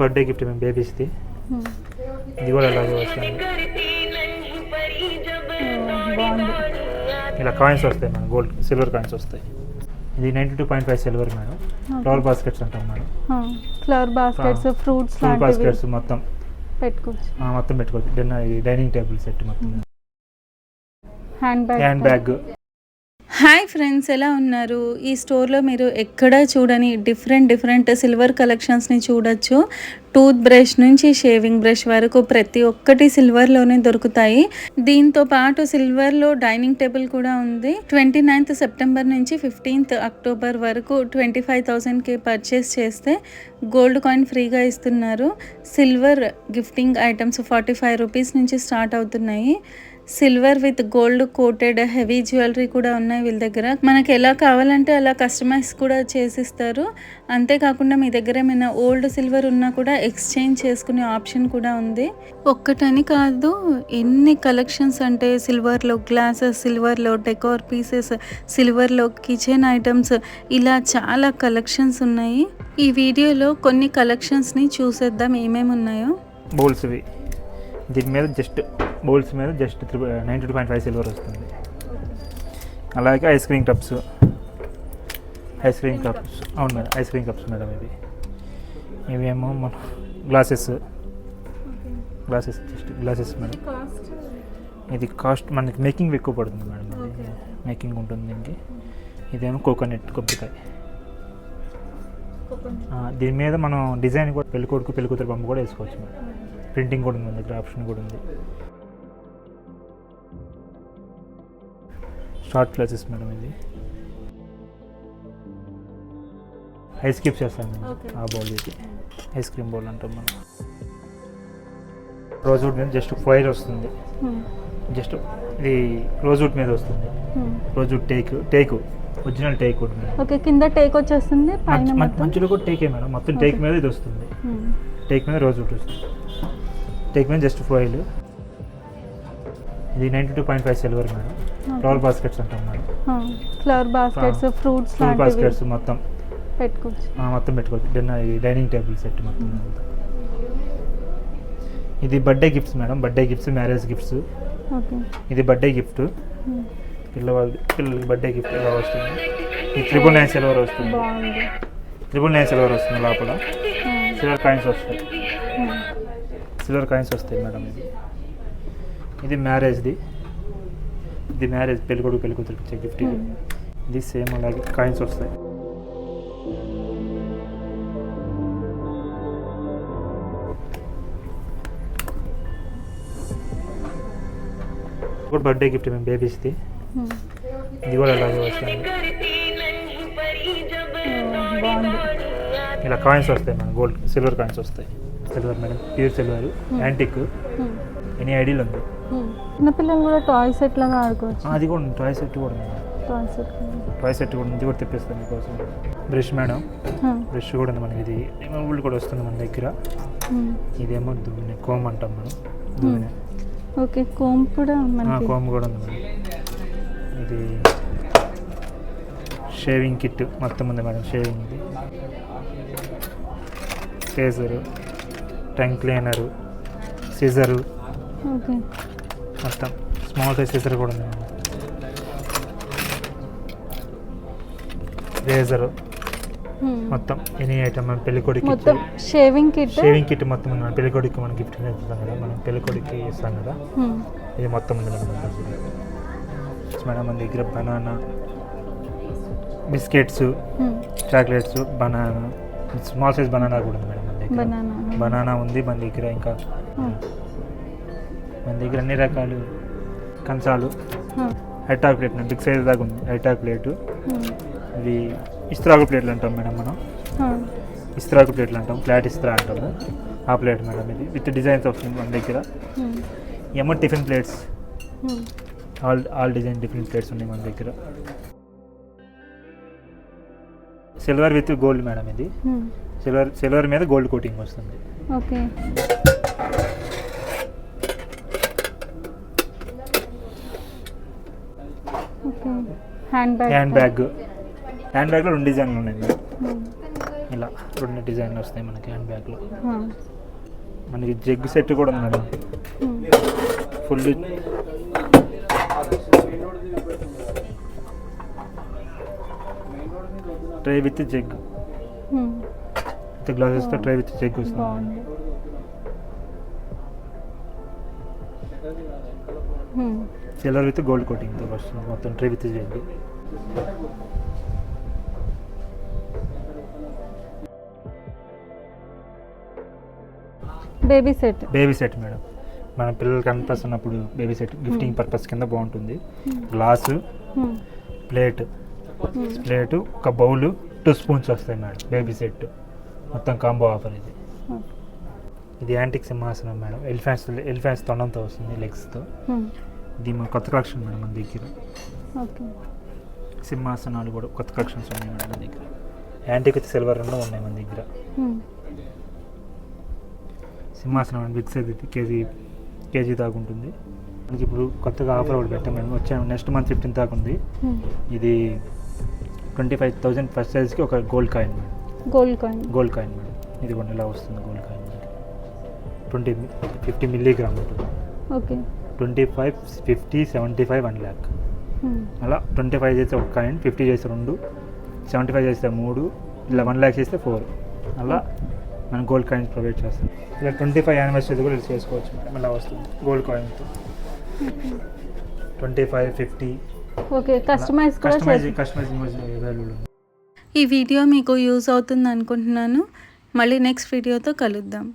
Birthday gift మేము బేబీస్ది. ఇది కూడా అలాగే వస్తుంది. బాగుంది. ఇలా కాయిన్స్ వస్తాయి మేడం, గోల్డ్ సిల్వర్ కాయిన్స్ వస్తాయి. ఇది 92.5 సిల్వర్ మేడం. ఫ్లవర్ బాస్కెట్స్ అంటాం madam. Flower baskets, fruit baskets మొత్తం పెట్టుకోవచ్చు. మొత్తం పెట్టుకోవచ్చు. డైనింగ్ టేబుల్ సెట్ మొత్తం. Hand bag. హాయ్ ఫ్రెండ్స్, ఎలా ఉన్నారు? ఈ స్టోర్లో మీరు ఎక్కడా చూడని డిఫరెంట్ సిల్వర్ కలెక్షన్స్ని చూడొచ్చు. టూత్ బ్రష్ నుంచి షేవింగ్ బ్రష్ వరకు ప్రతి ఒక్కటి సిల్వర్లోనే దొరుకుతాయి. దీంతో పాటు సిల్వర్లో డైనింగ్ టేబుల్ కూడా ఉంది. 29th సెప్టెంబర్ నుంచి 15th అక్టోబర్ వరకు 25,000కి పర్చేస్ చేస్తే గోల్డ్ కాయిన్ ఫ్రీగా ఇస్తున్నారు. సిల్వర్ గిఫ్టింగ్ ఐటమ్స్ 45 రూపీస్ నుంచి స్టార్ట్ అవుతున్నాయి. Silver with gold coated heavy jewellery కూడా ఉన్నాయి వీళ్ళ దగ్గర. మనకి ఎలా కావాలంటే అలా కస్టమైజ్ కూడా చేసిస్తారు. అంతేకాకుండా మీ దగ్గర ఏమైనా ఓల్డ్ సిల్వర్ ఉన్నా కూడా ఎక్స్చేంజ్ చేసుకునే ఆప్షన్ కూడా ఉంది. ఒక్కటని కాదు, ఎన్ని కలెక్షన్స్ అంటే సిల్వర్లో గ్లాసెస్, సిల్వర్లో డెకోర్ పీసెస్, సిల్వర్లో కిచెన్ ఐటమ్స్, ఇలా చాలా కలెక్షన్స్ ఉన్నాయి. ఈ వీడియోలో కొన్ని కలెక్షన్స్ని చూసేద్దాం ఏమేమి ఉన్నాయో. బౌల్స్వి దీని మీద జస్ట్ బౌల్స్ మీద జస్ట్ 92.5 సిల్వర్ వస్తుంది. అలాగే ఐస్ క్రీమ్ కప్స్ అవును madam, ice cream cups madam. ఇవేమో మన గ్లాసెస్ జస్ట్ మేడం. ఇది కాస్ట్ మనకి మేకింగ్ ఎక్కువ పడుతుంది మేడం. మేకింగ్ ఉంటుంది దీనికి. ఇదేమో కోకోనట్, కొబ్బరికాయ. దీని మీద మనం డిజైన్ కూడా పెళ్ళికొడుకు పెళ్ళికూతురు బొమ్మ కూడా వేసుకోవచ్చు మేడం. ప్రింటింగ్ కూడా ఉంది, దగ్గర ఆప్షన్ కూడా ఉంది. Short glasses madam. ఇది ఐస్ క్యూబ్స్ చేస్తాం మేడం. ఆ బౌల్ ఇది ఐస్ క్రీమ్ బౌల్ అంటాం మనం. రోజ్వుడ్ మీద జస్ట్ ఫైర్ వస్తుంది. జస్ట్ ఇది రోజ్వుడ్ మీద వస్తుంది. Rosewood take original teak wood madam. Okay, కింద టేక్ వచ్చేస్తుంది, మంచులో కూడా టేకే మేడం. మొత్తం టేక్ మీద ఇది వస్తుంది. టేక్ మీద రోజ్వుడ్ వస్తుంది. టేక్ మీద జస్ట్ ఫాయిల్. ఇది 92.5 సిల్వర్ మేడం. ఫ్లవర్ బాస్కెట్స్ అంటాం madam. Flower baskets, fruit baskets మొత్తం పెట్టుకోవచ్చు. డైనింగ్ టేబుల్ సెట్ మొత్తం. ఇది birthday gifts madam. Birthday gifts, marriage gifts. ఇది బర్త్డే గిఫ్ట్, పిల్లలకి బర్త్డే గిఫ్ట్ ఇలా వస్తుంది. ఈ 999 సిల్వర్ వస్తుంది. 999 సిల్వర్ వస్తుంది. లోపల సిల్వర్ కాయిన్స్ వస్తాయి. మేడం. ఇది మ్యారేజ్ది. ఇది మ్యారేజ్ పెళ్ళికొడుకు పెళ్ళికూతురికి ఇచ్చే గిఫ్ట్. ఇది సేమ్ అలాగే కాయిన్స్ వస్తాయి. బర్త్డే గిఫ్ట్ మేము బేబీస్ది. ఇది కూడా అలాగే వస్తుంది. ఇలా కాయిన్స్ వస్తాయి మేడం. గోల్డ్ సిల్వర్ కాయిన్స్ వస్తాయి. Silver madam, pure silver, antique. Any ideal ఉంది. చిన్నపిల్లలు కూడా టాయ్ సెట్ లాగా ఆడుకోవచ్చు. అది కూడా ఉంది. టాయ్ సెట్ కూడా ఉంది. ఇది కూడా తెప్పిస్తాను మీకోసం. Brush madam. బ్రష్ కూడా ఉంది మనకి. ఇది రిమూవబుల్ కూడా వస్తుంది మన దగ్గర. ఇదేమో దువ్వెన, కోమ్ అంటాం మనం. దువ్వెన. ఓకే, కోమ్ కూడా ఉంది మేడం. ఇది షేవింగ్ కిట్ మొత్తం ఉంది మేడం. షేవింగ్ ఇది సేజరు, టంగ్ క్లీనరు, సిజరు, మొత్తం స్మాల్ సైజ్ సిజర్ కూడా ఉంది మేడం. రేజరు మొత్తం ఎనీ ఐటమ్ మనం పెళ్ళికొడికి షేవింగ్ కిట్ మొత్తం ఉంది. పెళ్ళికొడికి మనం గిఫ్ట్ ఇస్తాం కదా, మనం పెళ్ళికొడికి ఇస్తాం కదా. ఇది మొత్తం ఉంది మేడం. మన దగ్గర banana, biscuits, chocolates, banana, small size banana కూడా ఉంది మేడం. మన దగ్గర బనానా ఉంది మన దగ్గర. ఇంకా మన దగ్గర అన్ని రకాలు కంచాలు, ఐటాక్ ప్లేట్ బిగ్ సైజ్ దాకా ఉంది. ఐటాక్ ప్లేటు. ఇవి ఇస్త్రాకు ప్లేట్లు అంటాం మేడం. మనం ఇస్త్రాకు ప్లేట్లు అంటాం, ఫ్లాట్ ఇస్త్రా అంటాము. ఆ ప్లేట్ మేడం. ఇది విత్ డిజైన్స్ వస్తుంది మన దగ్గర. ఏమో tiffin plates, all design different plates ఉన్నాయి మన దగ్గర. Silver with gold madam. ఇది సిల్వర్ మీద గోల్డ్ కోటింగ్ వస్తుంది. ఓకే, హ్యాండ్ బ్యాగ్లో 2 డిజైన్లు ఉన్నాయి. ఇలా 2 డిజైన్లు వస్తాయి మనకి హ్యాండ్ బ్యాగ్లో. మనకి జగ్ సెట్ కూడా ఉంది madam, full tray with jug, with గ్లాసెస్తో ట్రే విత్ జగ్ వస్తుంది. బాగుంది. సిల్వర్ విత్ గోల్డ్ కోటింగ్తో వస్తుంది మొత్తం tray with jug. Baby set. Baby set madam, మన పిల్లలు కనిపిస్తున్నప్పుడు బేబీ సెట్ గిఫ్టింగ్ పర్పస్ కింద బాగుంటుంది. గ్లాసు, ప్లేట్, ఒక బౌలు, 2 స్పూన్స్ వస్తాయి మేడం. బేబీ సెట్ మొత్తం కాంబో ఆఫర్ ఇది. ఇది యాంటిక్ సింహాసనం మేడం, ఎలిఫెంట్స్ తొండంతో వస్తుంది, లెగ్స్తో. ఇది మన కొత్త కలెక్షన్ మేడం మన దగ్గర. సింహాసనాలు కూడా కొత్త కలెక్షన్స్ ఉన్నాయి మేడం మన దగ్గర. యాంటిక్ విత్ సిల్వర్ 2 ఉన్నాయి మన దగ్గర. సింహాసనం అండి, బిగ్ సైజ్ కేజీ దాకా ఉంటుంది. మనకి ఇప్పుడు కొత్తగా ఆఫర్ ఒకటి పెట్టాం మేము, వచ్చే నెక్స్ట్ మంత్ 15 దాకా ఉంది. ఇది 25,000 ఫస్ట్ సైజ్కి ఒక gold coin madam. Gold coin madam, ఇది కొన్ని ఇలా వస్తుంది గోల్డ్ కాయిన్. 50 మిల్లీగ్రామ్ ఉంటుంది. 25, 50, 75, 1 lakh. అలా 25 చేస్తే ఒక కాయిన్, 50 చేస్తే 2, 75 చేస్తే 3, ఇలా 1 lakh చేస్తే 4. అలా మనం గోల్డ్ కాయిన్స్ ప్రొవైడ్ చేస్తాం. ఇలా 25 యానివర్సరీ కూడా చేసుకోవచ్చు మేడం, ఇలా వస్తుంది గోల్డ్ కాయిన్తో. 25, 50 customising available. ఈ వీడియో మీకు యూజ్ అవుతుంది అనుకుంటున్నాను. మళ్ళీ నెక్స్ట్ వీడియోతో కలుద్దాం.